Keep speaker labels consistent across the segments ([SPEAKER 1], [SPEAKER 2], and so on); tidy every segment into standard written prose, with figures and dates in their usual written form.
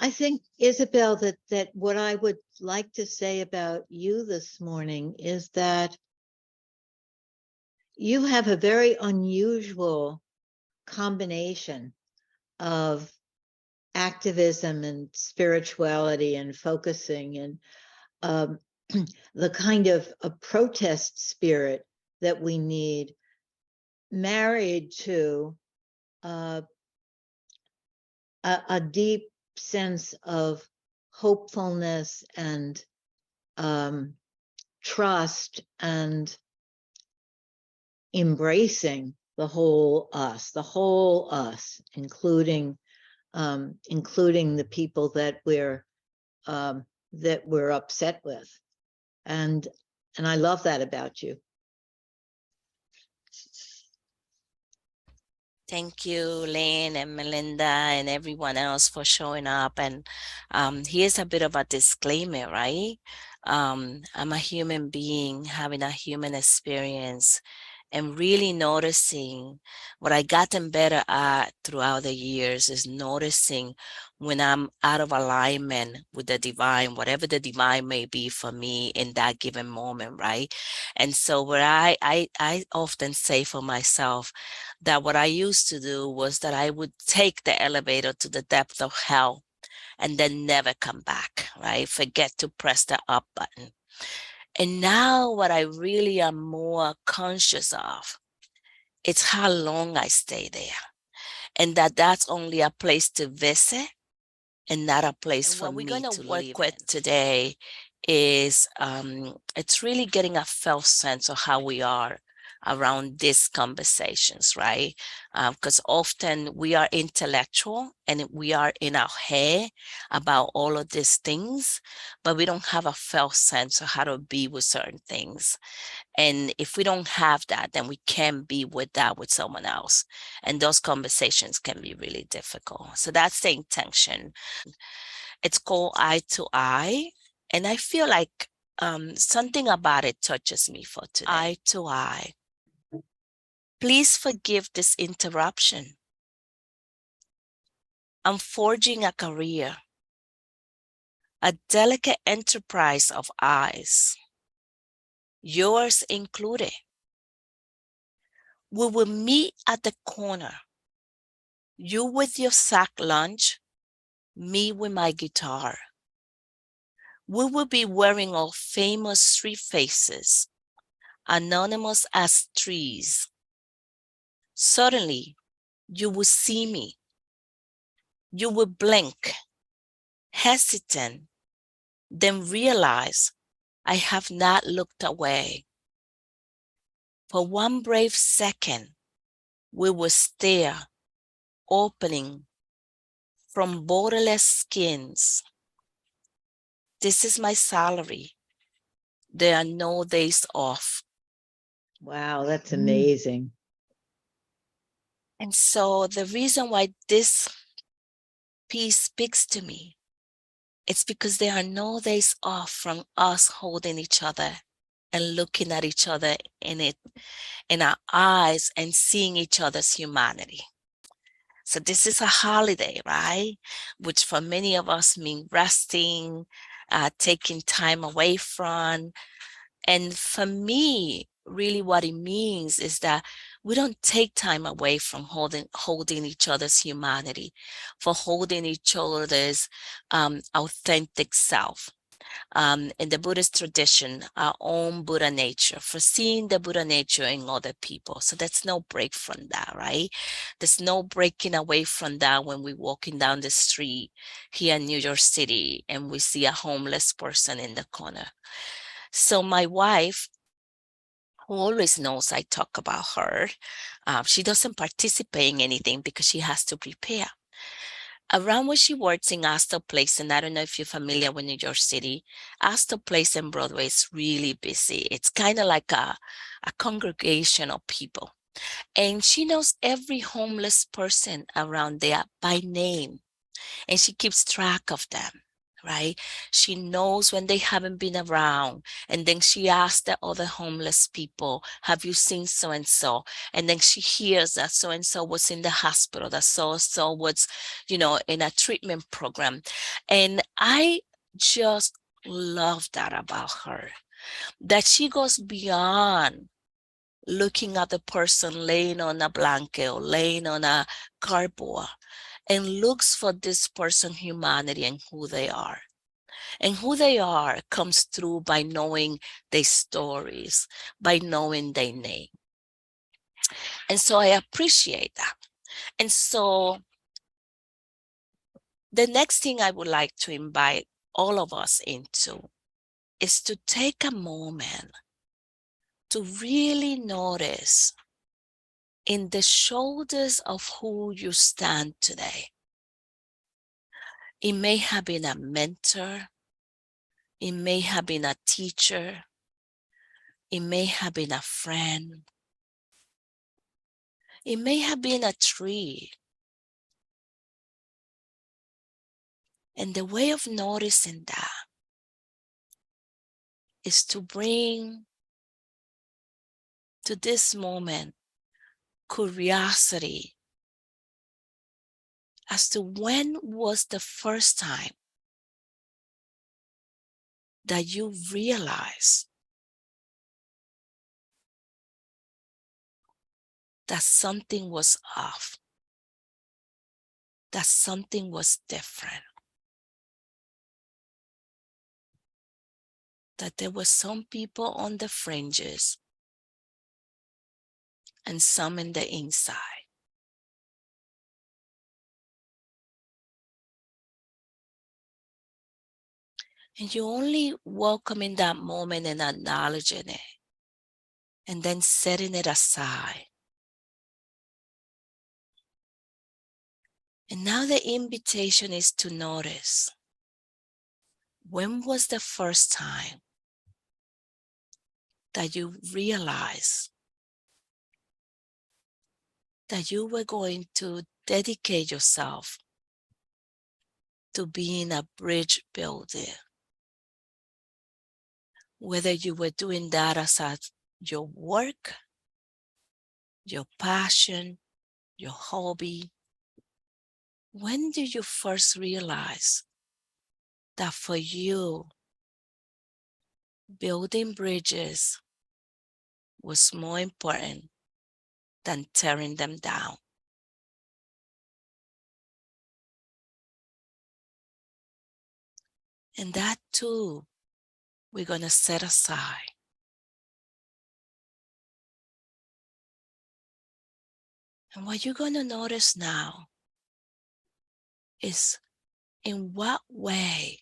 [SPEAKER 1] I think, Isabel, that what I would like to say about you this morning is that you have a very unusual combination of activism and spirituality and focusing and um, the kind of a protest spirit that we need, married to uh, a deep sense of hopefulness and trust and embracing the whole us, including the people that we're upset with, and I love that about you.
[SPEAKER 2] Thank you, Lynn and Melinda and everyone else for showing up. And here's a bit of a disclaimer, right? I'm a human being having a human experience and really noticing what I gotten better at throughout the years is noticing when I'm out of alignment with the divine, whatever the divine may be for me in that given moment, right? And so what I often say for myself that what I used to do was that I would take the elevator to the depth of hell and then never come back, right? Forget to press the up button. And now what I really am more conscious of, it's how long I stay there. And that's only a place to visit and not a place for me to live. What we're going to work with today is it's really getting a felt sense of how we are around these conversations, right? Because often we are intellectual and we are in our head about all of these things, but we don't have a felt sense of how to be with certain things. And if we don't have that, then we can't be with that with someone else. And those conversations can be really difficult. So that's the intention. It's called Eye to Eye. And I feel like something about it touches me for today. Eye to eye. Please forgive this interruption. I'm forging a career, a delicate enterprise of eyes, yours included. We will meet at the corner, you with your sack lunch, me with my guitar. We will be wearing our famous street faces, anonymous as trees. Suddenly, you will see me. You will blink, hesitant, then realize I have not looked away. For one brave second, we will stare, opening from borderless skins. This is my salary. There are no days off.
[SPEAKER 1] Wow, that's amazing.
[SPEAKER 2] And so the reason why this piece speaks to me, it's because there are no days off from us holding each other and looking at each other in our eyes and seeing each other's humanity. So this is a holiday, right? Which for many of us mean resting, taking time away from. And for me, really what it means is that we don't take time away from holding each other's humanity, for holding each other's authentic self. In the Buddhist tradition, our own Buddha nature, for seeing the Buddha nature in other people. So there's no break from that, right? There's no breaking away from that when we're walking down the street here in New York City and we see a homeless person in the corner. So my wife, who always knows I talk about her, she doesn't participate in anything because she has to prepare. Around where she works in Astor Place, and I don't know if you're familiar with New York City, Astor Place and Broadway is really busy. It's kind of like a congregation of people. And she knows every homeless person around there by name, and she keeps track of them, right? She knows when they haven't been around. And then she asks the other homeless people, have you seen so and so? And then she hears that so and so was in the hospital, that so and so was, in a treatment program. And I just love that about her, that she goes beyond looking at the person laying on a blanket or laying on a cardboard and looks for this person's humanity and who they are. And who they are comes through by knowing their stories, by knowing their name. And so I appreciate that. And so the next thing I would like to invite all of us into is to take a moment to really notice in the shoulders of who you stand today. It may have been a mentor. It may have been a teacher. It may have been a friend. It may have been a tree. And the way of noticing that is to bring to this moment curiosity as to when was the first time that you realized that something was off, that something was different, that there were some people on the fringes and some in the inside. And you only welcome in that moment and acknowledging it, and then setting it aside. And now the invitation is to notice, when was the first time that you realized that you were going to dedicate yourself to being a bridge builder? Whether you were doing that as your work, your passion, your hobby. When did you first realize that for you, building bridges was more important than tearing them down? And that too, we're going to set aside. And what you're going to notice now is in what way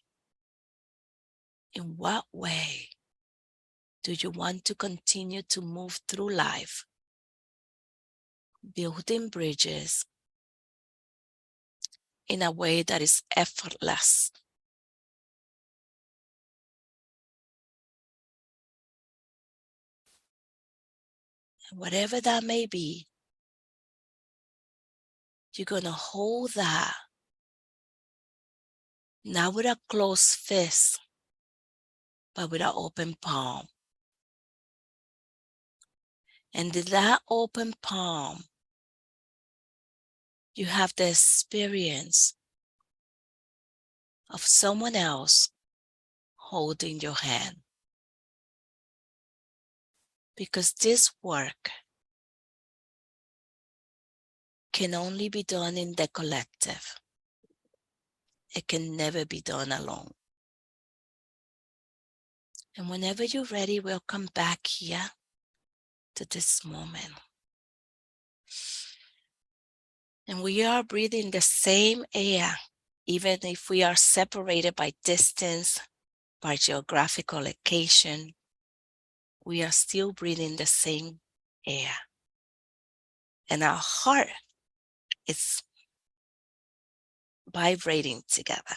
[SPEAKER 2] do you want to continue to move through life, building bridges in a way that is effortless? And whatever that may be, you're going to hold that, not with a closed fist, but with an open palm. And in that open palm, you have the experience of someone else holding your hand. Because this work can only be done in the collective. It can never be done alone. And whenever you're ready, we'll come back here to this moment. And we are breathing the same air, even if we are separated by distance, by geographical location. We are still breathing the same air. And our heart is vibrating together.